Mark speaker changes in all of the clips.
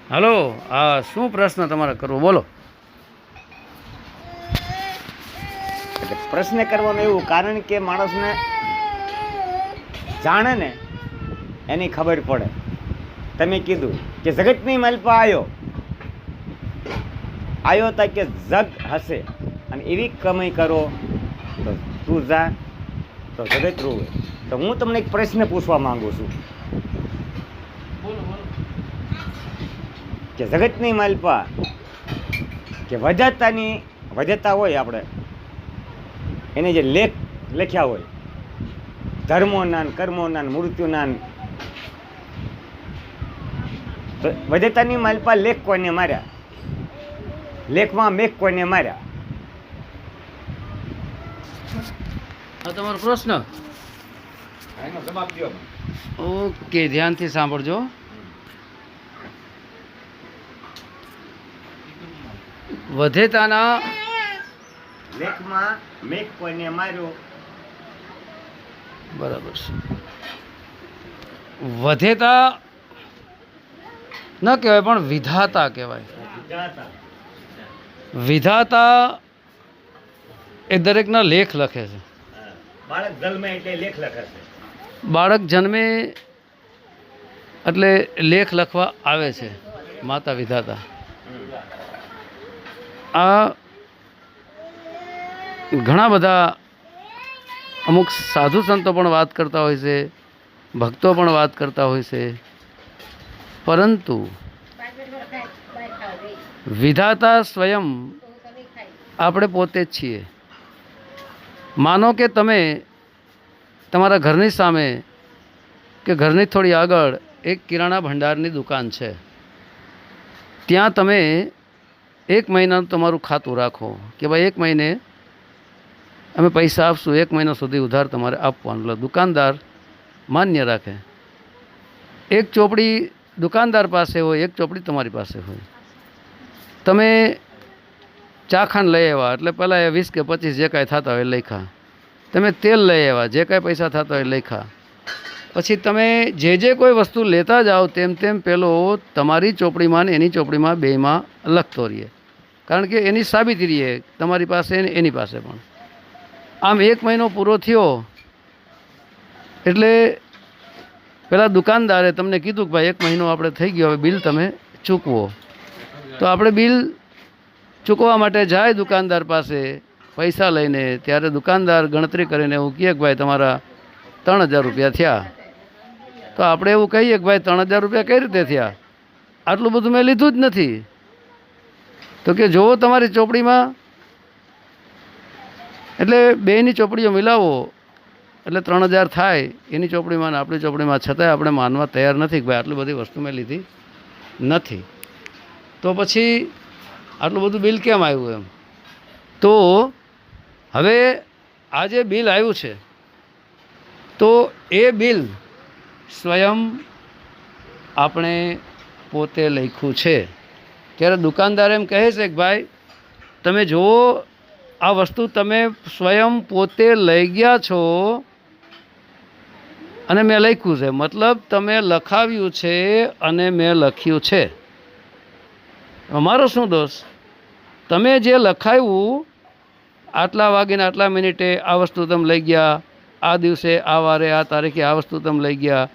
Speaker 1: Hello, હા, શું પ્રશ્ન તમારે કરવો બોલો.
Speaker 2: એટલે પ્રશ્ન કરવાનું એવું કારણ કે માણસને જાણે ને એની ખબર પડે. તમે કીધું કે જગતની માલપા આવ્યો તા કે જગ હશે અને એવી કમાઈ કરો તો તું જા તો જગત રોવે. તો હું તમને એક પ્રશ્ન પૂછવા માંગુ છું કે જગતની માલપા કે વજતા હોય આપણે એને જે લેખ લખ્યા હોય ધર્મોના કર્મોના મૃત્યુના, તો વજતાની માલપા લેખ કોઈને માર્યા, લેખમાં મેઘ કોઈને માર્યા?
Speaker 1: આ તમારો પ્રશ્ન.
Speaker 2: એનો જવાબ દો.
Speaker 1: ઓકે, ધ્યાનથી સાંભળજો. વધેતાના
Speaker 2: લેખમાં મેઘ કોઈને માર્યો.
Speaker 1: બરાબર છે. વધેતા ન કહેવાય પણ વિધાતા કહેવાય. વિધાતા એ દરેકના લેખ લખે છે.
Speaker 2: બાળક જન્મે એટલે લેખ લખે છે.
Speaker 1: બાળક જન્મે એટલે લેખ લખવા આવે છે માતા વિધાતા. આ ઘણા બધા અમુક સાધુ સંતો પણ વાત કરતા હોય છે, ભક્તો પણ વાત કરતા હોય છે, પરંતુ વિધાતા સ્વયં આપણે પોતે જ છીએ. માનો કે તમે તમારા ઘરની સામે કે ઘરની થોડી આગળ એક કિરાણા ભંડારની દુકાન છે, ત્યાં તમે 1 મહિનાનું તમારું ખાતું રાખો કે ભાઈ 1 મહિને અમે પૈસા આપશું, 1 મહિના સુધી ઉધાર તમારે આપવાનું. એટલે દુકાનદાર માન્ય રાખે. એક ચોપડી દુકાનદાર પાસે હોય, એક ચોપડી તમારી પાસે હોય. તમે ચાખાંડ લઈ આવ્યા એટલે પહેલાં એ 20 કે 25 જે કાંઈ થતા હોય લખ્યા. તમે તેલ લઈ આવ્યા, જે કાંઈ પૈસા થતા હોય લખ્યા. પછી તમે જે કોઈ વસ્તુ લેતા જાઓ તેમ તેમ પેલો તમારી ચોપડીમાં ને એની ચોપડીમાં બેયમાં લખતો રહીએ, કારણ કે એની સાબિતી રહીએ તમારી પાસે ને એની પાસે પણ. આમ 1 મહિનો પૂરો થયો એટલે પેલા દુકાનદારે તમને કીધું કે ભાઈ 1 મહિનો આપણે થઈ ગયો, હવે બિલ તમે ચૂકવો. તો આપણે બિલ ચૂકવવા માટે જાય દુકાનદાર પાસે પૈસા લઈને, ત્યારે દુકાનદાર ગણતરી કરીને એવું કહે કે ભાઈ તમારા 3000 રૂપિયા થયા. તો આપણે એવું કહીએ કે ભાઈ 3000 રૂપિયા કઈ રીતે થયા, આટલું બધું મેં લીધું જ નથી. તો કે જોવો તમારી ચોપડીમાં, એટલે બેયની ચોપડીઓ મિલાવો એટલે 3000 થાય એની ચોપડીમાં ને આપણી ચોપડીમાં, છતાંય આપણે માનવા તૈયાર નથી કે ભાઈ આટલી બધી વસ્તુ મેં લીધી નથી. તો પછી આટલું બધું બિલ કેમ આવ્યું એમ? તો હવે આ જે બિલ આવ્યું છે તો એ બિલ સ્વયં આપણે પોતે લખ્યું છે. ત્યારે દુકાનદાર એમ કહે છે કે ભાઈ તમે જુઓ આ વસ્તુ તમે સ્વયં પોતે લઈ ગયા છો અને મેં લખ્યું છે, મતલબ તમે લખાવ્યું છે અને મેં લખ્યું છે. અમારો શું દોષ? તમે જે લખાવ્યું આટલા વાગીને આટલા મિનિટે આ વસ્તુ તમે લઈ ગયા, આ દિવસે આ વારે આ તારીખે આ વસ્તુ તમે લઈ ગયા,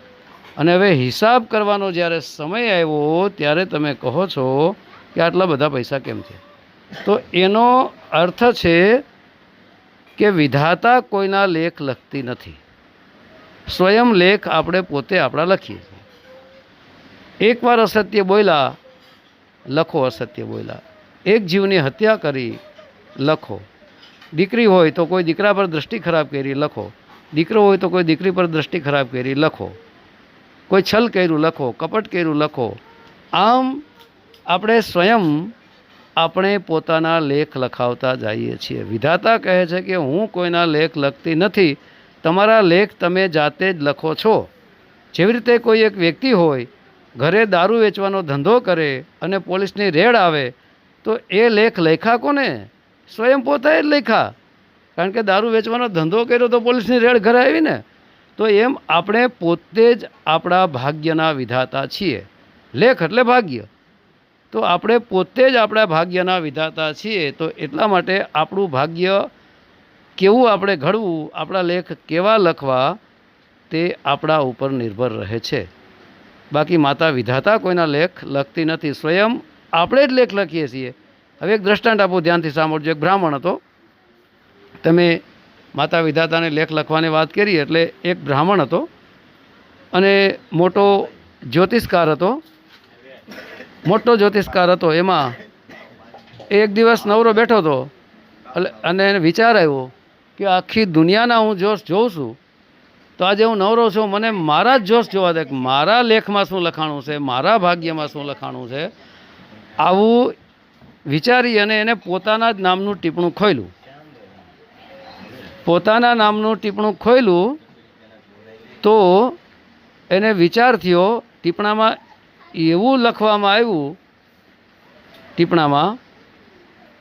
Speaker 1: અને હવે હિસાબ કરવાનો જ્યારે સમય આવ્યો ત્યારે તમે કહો છો કે આટલા બધા પૈસા કેમ છે? તો એનો અર્થ છે કે વિધાતા કોઈના લેખ લખતી નથી, સ્વયં લેખ આપણે પોતે આપણા લખીએ છીએ. એકવાર અસત્ય બોલ્યા લખો, અસત્ય બોલ્યા. એક જીવની હત્યા કરી લખો. દીકરી હોય તો કોઈ દીકરા પર દૃષ્ટિ ખરાબ કરી લખો, દીકરો હોય તો કોઈ દીકરી પર દૃષ્ટિ ખરાબ કરી લખો, કોઈ છલ કર્યું લખો, કપટ કર્યું લખો. આમ આપણે સ્વયં આપણે પોતાના લેખ લખાવતા જઈએ છીએ. વિધાતા કહે છે કે હું કોઈના લેખ લખતી નથી, તમારા લેખ તમે જાતે જ લખો છો. જેવી રીતે કોઈ એક વ્યક્તિ હોય ઘરે દારૂ વેચવાનો ધંધો કરે અને પોલીસની રેડ આવે તો એ લેખ લખ્યા કોને? સ્વયં પોતે જ લખ્યા, કારણ કે દારૂ વેચવાનો ધંધો કર્યો તો પોલીસની રેડ ઘરે આવી ને. તો એમ આપણે પોતે જ આપણા ભાગ્યના વિધાતા છીએ. લેખ એટલે ભાગ્ય. તો આપણે પોતે જ આપણા ભાગ્યના વિધાતા છીએ. તો એટલા માટે આપણું ભાગ્ય કેવું આપણે ઘડવું, આપણા લેખ કેવા લખવા, તે આપણા ઉપર નિર્ભર રહે છે. બાકી માતા વિધાતા કોઈના લેખ લખતી નથી, સ્વયં આપણે જ લેખ લખીએ છીએ. હવે એક દ્રષ્ટાંત આપો, ધ્યાનથી સાંભળજો. એક બ્રાહ્મણ હતો, તમે માતા વિધાતાને લેખ લખવાની વાત કરી, એટલે એક બ્રાહ્મણ હતો અને મોટો જ્યોતિષકાર હતો. એમાં એક દિવસ નવરો બેઠો હતો અને એને વિચાર આવ્યો કે આખી દુનિયાના હું જોશ જોઉં છું, તો આજે હું નવરો છું, મને મારા જ જોશ જોવા દે, મારા લેખમાં શું લખાણું છે, મારા ભાગ્યમાં શું લખાણું છે. આવું વિચારી અને એને પોતાના જ નામનું ટીપણું ખોલ્યું. તો એને વિચાર થયો, ટીપણામાં એવું લખવામાં આવ્યું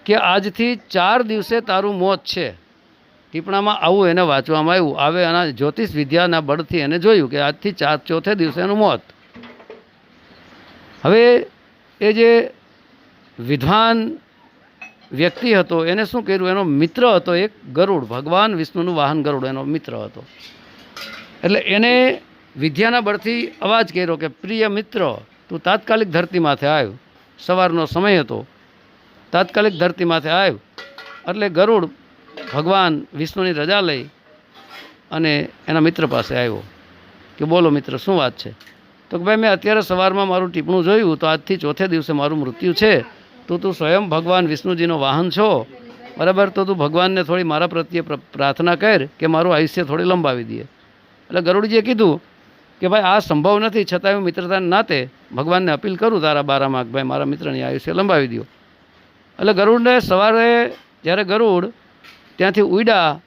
Speaker 1: કે આજથી 4 દિવસે તારું મોત છે. ટીપણામાં આવું એને વાંચવામાં આવ્યું. આવે એના જ્યોતિષ વિદ્યાના બળથી એને જોયું કે આજથી ચોથે દિવસે એનું મોત. હવે એ જે વિદ્વાન વ્યક્તિ હતો એને શું કર્યું, એનો મિત્ર હતો એક ગરુડ, ભગવાન વિષ્ણુનું વાહન ગરુડ એનો મિત્ર હતો. એટલે એને વિદ્યાના બળથી અવાજ કર્યો કે પ્રિય મિત્ર, તું તાત્કાલિક ધરતીમાંથી આવ. સવારનો સમય હતો, તાત્કાલિક ધરતીમાંથી આવ. એટલે ગરુડ ભગવાન વિષ્ણુની રજા લઈ અને એના મિત્ર પાસે આવ્યો કે બોલો મિત્ર, શું વાત છે? તો કે ભાઈ, મેં અત્યારે સવારમાં મારું ટીપણું જોયું, તો આજથી ચોથે દિવસે મારું મૃત્યુ છે. તો તું સ્વયં ભગવાન વિષ્ણુજીનો વાહન છો, બરાબર? તો તું ભગવાનને થોડી મારા પ્રત્યે પ્રાર્થના કર કે મારું આયુષ્ય થોડી લંબાવી દે. એટલે ગરુડજીએ કીધું કે ભાઈ, આ સંભવ નથી, છતાં હું મિત્રતાના નાતે ભગવાનને અપીલ કરું તારા બારામાં, ભાઈ મારા મિત્રની આયુષ્ય લંબાવી દો. એટલે ગરુડને સવારે જ્યારે ગરુડ ત્યાંથી ઉડ્યા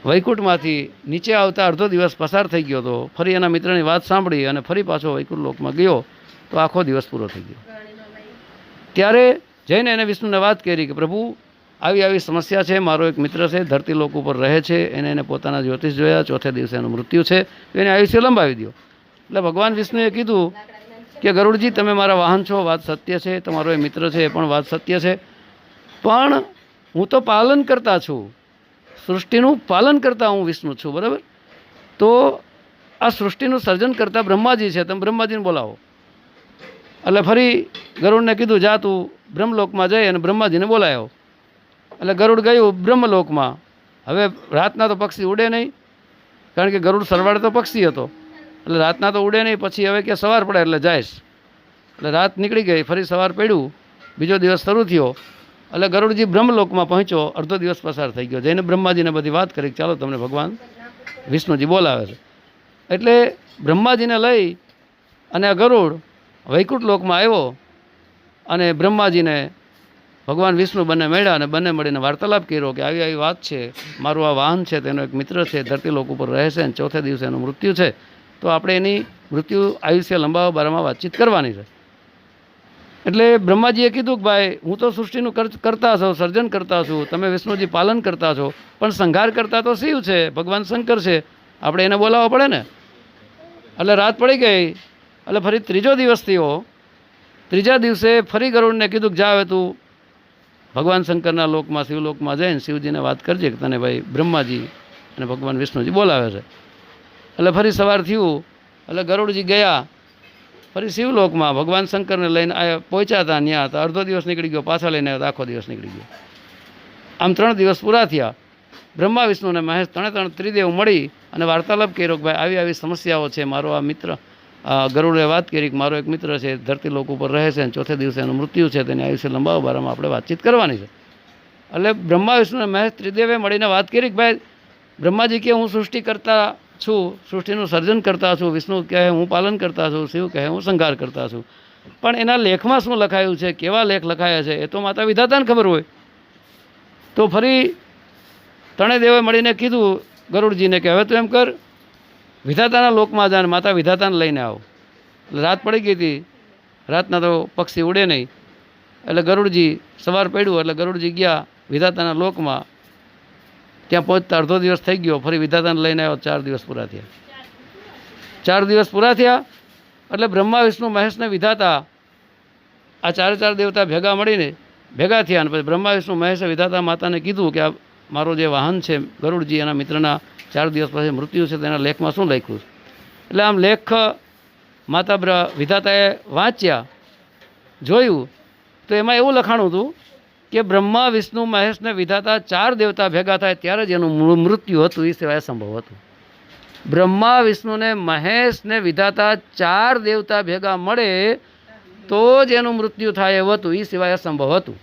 Speaker 1: વૈકુંઠમાંથી, નીચે આવતા અડધો દિવસ પસાર થઈ ગયો હતો. ફરી એના મિત્રની વાત સાંભળી અને ફરી પાછો વૈકુંઠ લોકમાં ગયો, તો આખો દિવસ પૂરો થઈ ગયો. ત્યારે જઈને એને વિષ્ણુને વાત કરી કે પ્રભુ, આવી સમસ્યા છે, મારો એક મિત્ર છે, ધરતી લોક ઉપર રહે છે, એને પોતાના જ્યોતિષ જોયા, ચોથે દિવસે એનું મૃત્યુ છે, તો એને આયુષ્ય લંબાવી દો. એટલે ભગવાન વિષ્ણુએ કીધું કે ગરુડજી, તમે મારા વાહન છો, વાત સત્ય છે, તમારો એ મિત્ર છે એ પણ વાત સત્ય છે, પણ હું તો પાલન કરતા છું, સૃષ્ટિનું પાલન કરતા હું વિષ્ણુ છું, બરાબર? તો આ સૃષ્ટિનું સર્જન કરતા બ્રહ્માજી છે, તમે બ્રહ્માજીને બોલાવો. એટલે ફરી ગરુડને કીધું, જા તું બ્રહ્મલોકમાં જઈ અને બ્રહ્માજીને બોલાયો. એટલે ગરુડ ગયું બ્રહ્મલોકમાં. હવે રાતના તો પક્ષી ઉડે નહીં, કારણ કે ગરુડ સરવાળે તો પક્ષી હતો, એટલે રાતના તો ઉડે નહીં. પછી હવે કે સવાર પડે એટલે જાયશ. એટલે રાત નીકળી ગઈ, ફરી સવાર પડ્યું, બીજો દિવસ શરૂ થયો. એટલે ગરુડજી બ્રહ્મલોકમાં પહોંચ્યો, અડધો દિવસ પસાર થઈ ગયો. જઈને બ્રહ્માજીને બધી વાત કરી, ચાલો તમને ભગવાન વિષ્ણુજી બોલાવે છે. એટલે બ્રહ્માજીને લઈ અને આ ગરુડ વૈકુંઠ લોકમાં આવ્યો અને બ્રહ્માજીને ભગવાન વિષ્ણુ બંને મળ્યા અને બંને મળીને વાર્તાલાપ કર્યો કે આવી વાત છે, મારું આ વાહન છે, તેનો એક મિત્ર છે, ધરતી લોક ઉપર રહે છે અને ચોથે દિવસે એનું મૃત્યુ છે, તો આપણે એની મૃત્યુ આયુષ્ય લંબાવવા બારામાં વાતચીત કરવાની છે. એટલે બ્રહ્માજીએ કીધું કે ભાઈ, હું તો સૃષ્ટિનું કરતા છું, સર્જન કરતા છું, તમે વિષ્ણુજી પાલન કરતા છો, પણ સંહાર કરતા તો શિવ છે, ભગવાન શંકર છે, આપણે એને બોલાવવા પડે ને. એટલે રાત પડી ગઈ. એટલે ફરી ત્રીજો દિવસ થયો. ત્રીજા દિવસે ફરી ગરુડને કીધું કે જા, હવે તું ભગવાન શંકરના લોકમાં, શિવલોકમાં જઈને શિવજીને વાત કરજે કે તને ભાઈ બ્રહ્માજી અને ભગવાન વિષ્ણુજી બોલાવે છે. એટલે ફરી સવાર થયું. એટલે ગરુડજી ગયા ફરી શિવલોકમાં, ભગવાન શંકરને લઈને પહોંચ્યા હતા. ત્યાં હતા, અડધો દિવસ નીકળી ગયો, પાછા લઈને આવ્યા, આખો દિવસ નીકળી ગયો. આમ 3 દિવસ પૂરા થયા. બ્રહ્મા વિષ્ણુ અને મહેશ ત્રણે ત્રિદેવ મળી અને વાર્તાલાપ કર્યો કે ભાઈ આવી સમસ્યાઓ છે, મારો આ મિત્ર ગરુડે વાત કરી કે મારો એક મિત્ર છે, ધરતી લોક ઉપર રહે છે અને ચોથે દિવસે એનું મૃત્યુ છે, તેની આયુષ્ય લંબાવવા બારામાં આપણે વાતચીત કરવાની છે. એટલે બ્રહ્મા વિષ્ણુ અને મહેશ ત્રિદેવે મળીને વાત કરી કે ભાઈ, બ્રહ્માજી કે હું સૃષ્ટિ કરતા છું, સૃષ્ટિનું સર્જન કરતા છું, વિષ્ણુ કહે હું પાલન કરતા છું, શિવ કહે હું સંહાર કરતા છું, પણ એના લેખમાં શું લખાયું છે, કેવા લેખ લખાયા છે, એ તો માતા વિધાતાને ખબર હોય. તો ફરી ત્રણેય દેવે મળીને કીધું ગરુડજીને કે હવે તું એમ કર, વિધાતાના લોકમાં જા, માતા વિધાતાને લઈને આવો. એટલે રાત પડી ગઈ હતી, રાતના તો પક્ષી ઉડે નહીં. એટલે ગરુડજી સવાર પડ્યું એટલે ગરુડજી ગયા વિધાતાના લોકમાં. ત્યાં પહોંચતા અડધો દિવસ થઈ ગયો. ફરી વિધાતાને લઈને આવ્યો. 4 દિવસ પૂરા થયા. 4 દિવસ પૂરા થયા એટલે બ્રહ્મા વિષ્ણુ મહેશને વિધાતા આ ચારે ચાર દેવતા ભેગા થયા અને પછી બ્રહ્મા વિષ્ણુ મહેશે વિધાતા માતાને કીધું કે આ મારો જે વાહન છે ગરુડજી એના મિત્રના 4 દિવસ પછી મૃત્યુ છે તેના લેખમાં શું લખ્યું છે. એટલે આમ લેખ માતા વિધાતાએ વાંચ્યા જોયું તો એમાં એવું લખાણું હતું કે બ્રહ્મા વિષ્ણુ મહેશને વિધાતા 4 દેવતા ભેગા થાય ત્યારે જ એનું મૃત્યુ હતું, એ સિવાય અસંભવ હતું. બ્રહ્મા વિષ્ણુને મહેશને વિધાતા 4 દેવતા ભેગા મળે તો જ એનું મૃત્યુ થાય એવું હતું, એ સિવાય અસંભવ હતું.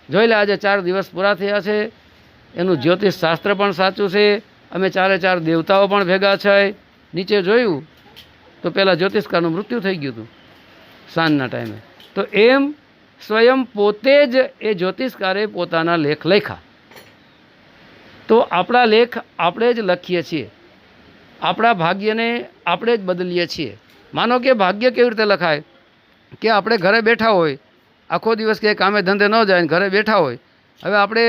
Speaker 1: જોઈ લે આજે 4 દિવસ પૂરા થયા છે, એનું જ્યોતિષ શાસ્ત્ર પણ સાચું છે, અમે 4 દેવતાઓ પણ ભેગા છે. નીચે જોયું તો પહેલાં જ્યોતિષકારનું મૃત્યુ થઈ ગયું હતું સાંજના ટાઈમે. તો એમ સ્વયં પોતે જ એ જ્યોતિષકારે પોતાના લેખ લખ્યા. તો આપણા લેખ આપણે જ લખીએ છીએ, આપણા ભાગ્યને આપણે જ બદલીએ છીએ. માનો કે ભાગ્ય કેવી રીતે લખાય કે આપણે ઘરે બેઠા હોય, આખો દિવસ કે કામે ધંધે ન જાય ને ઘરે બેઠા હોય. હવે આપણે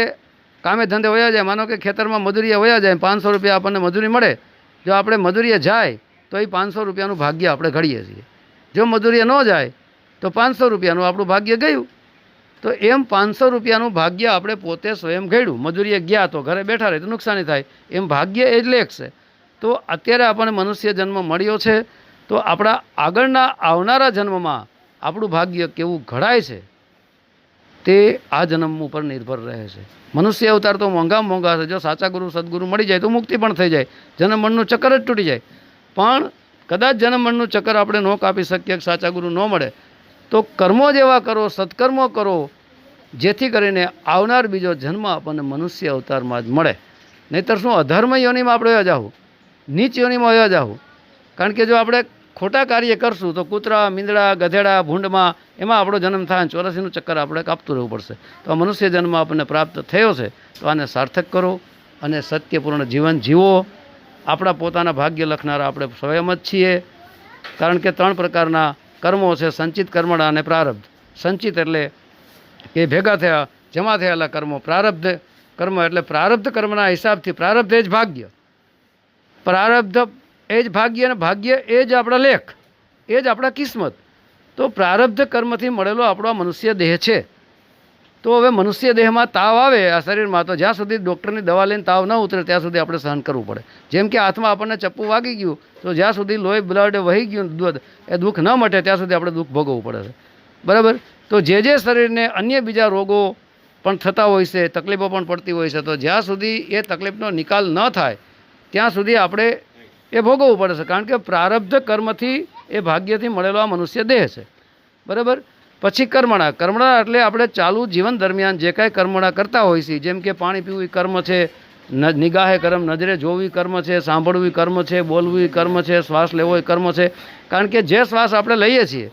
Speaker 1: કામે ધંધે વયા જાય, માનો કે ખેતરમાં મજૂરીએ વયા જાય, 500 રૂપિયા આપણને મજૂરી મળે. જો આપણે મજૂરીએ જાય તો એ 500 રૂપિયાનું ભાગ્ય આપણે ઘડીએ છીએ. જો મજૂરીએ ન જાય તો 500 રૂપિયાનું આપણું ભાગ્ય ગયું. તો એમ 500 રૂપિયાનું ભાગ્ય આપણે પોતે સ્વયં ઘડ્યું. મજૂરીએ ગયા તો ઘરે બેઠા રહે તો નુકસાની થાય, એમ ભાગ્ય એ જ લેખ છે. તો અત્યારે આપણને મનુષ્ય જન્મ મળ્યો છે, તો આપણા આગળના આવનારા જન્મમાં આપણું ભાગ્ય કેવું ઘડાય છે તે આ જન્મ ઉપર નિર્ભર રહે છે. મનુષ્ય અવતાર તો મોંઘામાં મોંઘા છે. જો સાચા ગુરુ સદગુરુ મળી જાય તો મુક્તિ પણ થઈ જાય, જન્મ મરણનું ચક્કર જ તૂટી જાય. પણ કદાચ જન્મ મરણનું ચક્કર આપણે ન કાપી શકીએ, સાચા ગુરુ ન મળે તો કર્મો જેવા કરો, સત્કર્મો કરો, જેથી કરીને આવનાર બીજો જન્મ આપણને મનુષ્ય અવતારમાં જ મળે. નહીંતર શું અધર્મ યોનિમાં આપણે વયા જાવું, નીચ યોનિમાં વયા જાવું. કારણ કે જો આપણે ખોટા કાર્ય કરશું તો કૂતરા, મીંદડા, ગધેડા, ભૂંડમાં એમાં આપણો જન્મ થાય, 84નું ચક્કર આપણે કાપતું રહેવું પડશે. તો આ મનુષ્ય જન્મ આપણને પ્રાપ્ત થયો છે, તો આને સાર્થક કરો અને સત્યપૂર્ણ જીવન જીવો. આપણા પોતાના ભાગ્ય લખનારા આપણે સ્વયં જ છીએ. કારણ કે 3 પ્રકારના કર્મો છે, સંચિત, કર્મણા અને પ્રારબ્ધ. સંચિત એટલે એ ભેગા થયા, જમા થયેલા કર્મો. પ્રારબ્ધ કર્મ એટલે પ્રારબ્ધ કર્મના હિસાબથી પ્રારબ્ધ એ જ ભાગ્ય, પ્રારબ્ધ એ જ ભાગ્ય, અને ભાગ્ય એ જ આપણા લેખ, એ જ આપણા કિસ્મત. તો પ્રારબ્ધ કર્મથી મળેલો આપણો મનુષ્ય દેહ છે. તો હવે મનુષ્ય દેહમાં તાવ આવે આ શરીરમાં, તો જ્યાં સુધી ડૉક્ટરની દવા લઈને તાવ ન ઉતરે ત્યાં સુધી આપણે સહન કરવું પડે. જેમ કે હાથમાં આપણને ચપ્પુ વાગી ગયું તો જ્યાં સુધી લોહી બ્લડ વહી ગયું દૂધ એ દુઃખ ન મટે ત્યાં સુધી આપણે દુઃખ ભોગવવું પડે છે. બરાબર. તો જે શરીરને અન્ય બીજા રોગો પણ થતા હોય છે, તકલીફો પણ પડતી હોય છે, તો જ્યાં સુધી એ તકલીફનો નિકાલ ન થાય ત્યાં સુધી આપણે એ ભોગવવું પડે છે. કારણ કે પ્રારબ્ધ કર્મથી એ ભાગ્યથી મળેલો આ મનુષ્ય દેહ છે. બરાબર. પછી કર્મણા. કર્મણા એટલે આપણે ચાલુ જીવન દરમિયાન જે કાંઈ કર્મણા કરતા હોય છે, જેમ કે પાણી પીવું એ કર્મ છે, નિગાહે કર્મ, નજરે જોવું કર્મ છે, સાંભળવું કર્મ છે, બોલવું કર્મ છે, શ્વાસ લેવો એ કર્મ છે. કારણ કે જે શ્વાસ આપણે લઈએ છીએ,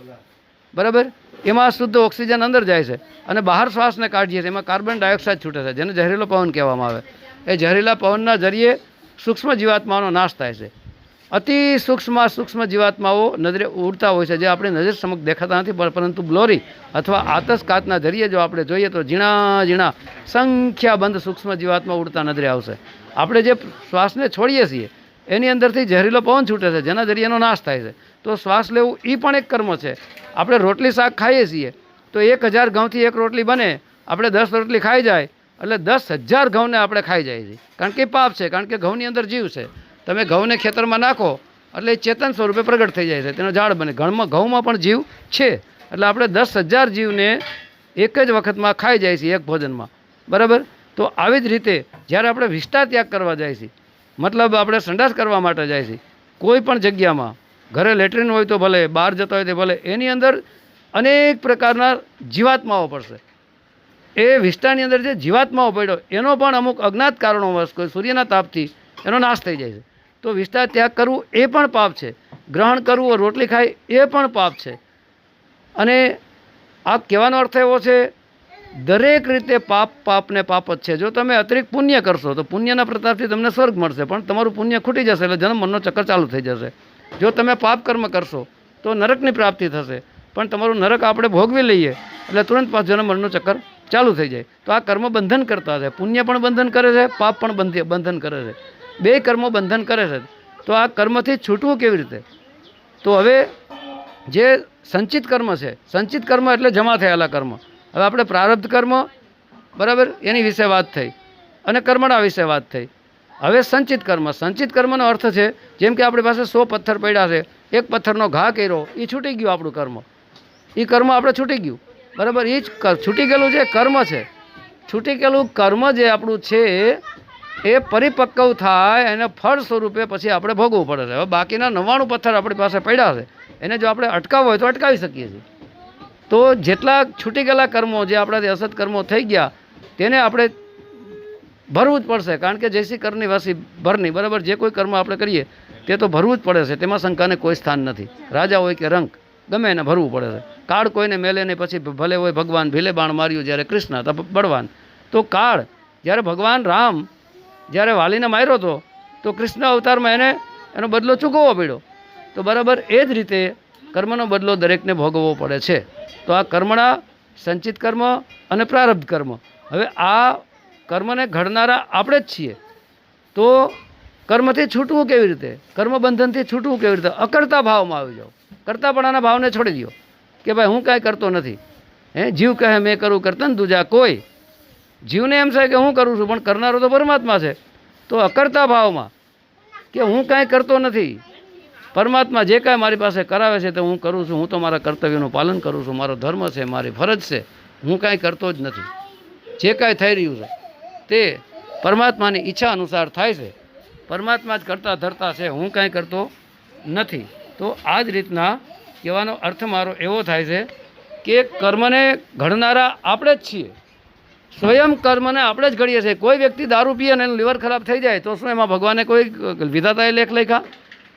Speaker 1: બરાબર, એમાં શુદ્ધ ઓક્સિજન અંદર જાય છે અને બહાર શ્વાસને કાઢીએ છીએ, એમાં કાર્બન ડાયોક્સાઇડ છૂટે છે, જેને ઝેરીલો પવન કહેવામાં આવે. એ ઝેરીલા પવનના જરીએ સૂક્ષ્મ જીવાત્માઓનો નાશ થાય છે. અતિ સૂક્ષ્મ જીવાત્માઓ નજરે ઉડતા હોય છે, જે આપણી નજર સમક્ષ દેખાતા નથી, પરંતુ બ્લોરી અથવા આતશકાતના જરીએ જો આપણે જોઈએ તો ઝીણા સંખ્યાબંધ સૂક્ષ્મ જીવાત્મા ઉડતા નજરે આવશે. આપણે જે શ્વાસને છોડીએ છીએ એની અંદરથી ઝેરીલો પવન છૂટે છે, જેના જરીએ એનો નાશ થાય છે. તો શ્વાસ લેવું એ પણ એક કર્મ છે. આપણે રોટલી શાક ખાઈએ છીએ તો 1000 ઘઉંથી એક રોટલી બને, આપણે 10 રોટલી ખાઈ જાય એટલે 10,000 ઘઉંને આપણે ખાઈ જાય છે. કારણ કે પાપ છે, કારણ કે ઘઉંની અંદર જીવ છે. તમે ઘઉંને ખેતરમાં નાખો એટલે એ ચેતન સ્વરૂપે પ્રગટ થઈ જાય છે, તેનો ઝાડ બને. ઘઉંમાં પણ જીવ છે, એટલે આપણે 10,000 જીવને એક જ વખતમાં ખાઈ જાય છે, એક ભોજનમાં. બરાબર. તો આવી જ રીતે જ્યારે આપણે વિષ્ટા ત્યાગ કરવા જાય છે, મતલબ આપણે સંડાસ કરવા માટે જાય છે, કોઈ પણ જગ્યામાં, ઘરે લેટ્રિન હોય તો ભલે, બહાર જતા હોય તો ભલે, એની અંદર અનેક પ્રકારના જીવાત્માઓ પડશે. એ વિષ્ટાની અંદર જે જીવાત્માઓ પડ્યો એનો પણ અમુક અજ્ઞાત કારણોવશ, કોઈ સૂર્યના તાપથી એનો નાશ થઈ જાય છે. તો વિષ્ટા ત્યાગ કરવું એ પણ પાપ છે, ગ્રહણ કરવું, રોટલી ખાય એ પણ પાપ છે. અને આ કહેવાનો અર્થ એવો છે, દરેક રીતે પાપ ને પાપ જ છે. જો તમે અતિરિક્ત પુણ્ય કરશો તો પુણ્યના પ્રતાપથી તમને સ્વર્ગ મળશે, પણ તમારું પુણ્ય ખૂટી જશે એટલે જન્મ મરણનો ચક્કર ચાલુ થઈ જશે. જો તમે પાપ કર્મ કરશો તો નરકની પ્રાપ્તિ થશે, પણ તમારું નરક આપણે ભોગવી લઈએ એટલે તુરંત પાછું જન્મ મરણનું ચક્કર ચાલુ થઈ જાય. તો આ કર્મ બંધન કરતા છે. પુણ્ય પણ બંધન કરે છે, પાપ પણ બંધન કરે છે. 2 કર્મો બંધન કરે છે. તો આ કર્મથી છૂટવું કેવી રીતે? તો હવે જે સંચિત કર્મ છે, સંચિત કર્મ એટલે જમા થયેલા કર્મ. હવે આપણે પ્રારબ્ધ કર્મ, બરાબર, એની વિશે વાત થઈ અને કર્મણા વિશે વાત થઈ. હવે સંચિત કર્મ, સંચિત કર્મનો અર્થ છે જેમ કે આપણી પાસે 100 પથ્થર પડ્યા છે, એક પથ્થરનો ઘા કર્યો, એ છૂટી ગયું આપણું કર્મ, એ કર્મ આપણે છૂટી ગયું, બરાબર. એ જ છૂટી ગયેલું જે કર્મ છે, છૂટી ગયેલું કર્મ જે આપણું છે એ પરિપક્વ થાય એને ફળ સ્વરૂપે પછી આપણે ભોગવવું પડે છે. હવે બાકીના 99 પથ્થર આપણી પાસે પડ્યા છે, એને જો આપણે અટકાવવો હોય તો અટકાવી શકીએ છીએ. તો જેટલા છૂટી ગયેલા કર્મો જે આપણાથી અસત કર્મો થઈ ગયા તેને આપણે ભરવું જ પડશે, કારણ કે જૈસી કરની વાસી ભરની, બરાબર. જે કોઈ કર્મ આપણે કરીએ તે તો ભરવું જ પડે છે, તેમાં શંકાને કોઈ સ્થાન નથી. રાજા હોય કે રંક, ગમે એને ભરવું પડે છે. કાળ કોઈને મેલે નહીં, પછી ભલે હોય ભગવાન, ભીલે બાણ માર્યું જ્યારે કૃષ્ણ તો બળવાન. તો કાળ જ્યારે ભગવાન રામ જ્યારે વાલીને માર્યો હતો તો કૃષ્ણ અવતારમાં એને એનો બદલો ચૂકવવો પડ્યો. તો બરાબર એ જ રીતે કર્મનો બદલો દરેકને ભોગવવો પડે છે. તો આ કર્મણા, સંચિત કર્મ અને પ્રારબ્ધ કર્મ. હવે આ કર્મને ઘડનારા આપણે જ છીએ. તો કર્મથી છૂટવું કેવી રીતે, કર્મબંધનથી છૂટવું કેવી રીતે? અકર્તા ભાવમાં આવી જાઓ, કરતાપણાના ભાવને છોડી દો કે ભાઈ હું કાંઈ કરતો નથી. જીવ કહે મેં કરું કરતન દૂજા કોઈ, જીવને એમ થાય કે હું કરું છું પણ કરનારો તો પરમાત્મા છે. તો અકર્તા ભાવમાં કે હું કાંઈ કરતો નથી, પરમાત્મા જે કાંઈ મારી પાસે કરાવે છે તે હું કરું છું, હું તો મારા કર્તવ્યનું પાલન કરું છું, મારો ધર્મ છે, મારી ફરજ છે, હું કાંઈ કરતો જ નથી. જે કાંઈ થઈ રહ્યું છે તે પરમાત્માની ઈચ્છા અનુસાર થાય છે, પરમાત્મા જ કરતા ધરતા છે, હું કાંઈ કરતો નથી. તો આ જ રીતના કહેવાનો અર્થ મારો એવો થાય છે કે કર્મને ઘડનારા આપણે જ છીએ, સ્વયં કર્મને આપણે જ ઘડીએ છીએ. કોઈ વ્યક્તિ દારૂ પીએ અને એનું લીવર ખરાબ થઈ જાય તો શું એમાં ભગવાને કોઈ વિધાતાએ લેખ લખ્યા?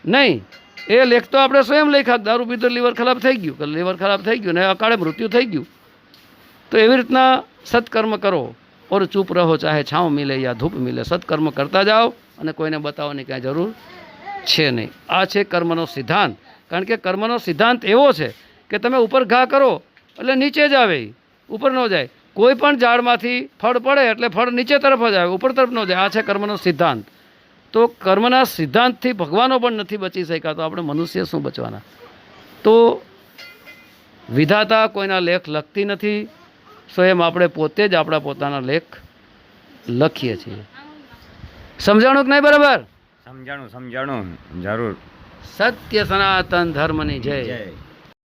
Speaker 1: નહીં, એ લેખ તો આપણે સ્વયં લખ્યા. દારૂ પીતો લીવર ખરાબ થઈ ગયું, લીવર ખરાબ થઈ ગયું ને અકાળે મૃત્યુ થઈ ગયું. તો એવી રીતના સત્કર્મ કરો ઓર ચૂપ રહો, ચાહે છાંવ મિલે યા ધૂપ મિલે. સત્કર્મ કરતા જાઓ અને કોઈને બતાવવાની કાંઈ જરૂર છે નહીં. આ છે કર્મનો સિદ્ધાંત. કારણ કે કર્મનો સિદ્ધાંત એવો છે કે તમે ઉપર ઘા કરો એટલે નીચે જ આવે, ઉપર ન જાય. કોઈ પણ ઝાડમાંથી ફળ પડે એટલે ફળ નીચે તરફ જ આવે, ઉપર તરફ ન જાય. આ છે કર્મનો સિદ્ધાંત. તો કર્મના સિદ્ધાંતથી ભગવાનો પણ નથી બચી શક્યા, તો આપણે મનુષ્ય શું બચવાના? તો વિધાતા કોઈના લેખ લખતી નથી, સ્વયં આપણે પોતે જ આપણા પોતાના લેખ લખીએ છીએ. સમજાણું કે નહીં? બરાબર
Speaker 2: સમજાણું, સમજાણું, જરૂર.
Speaker 1: સત્ય સનાતન ધર્મની જય.
Speaker 2: જય.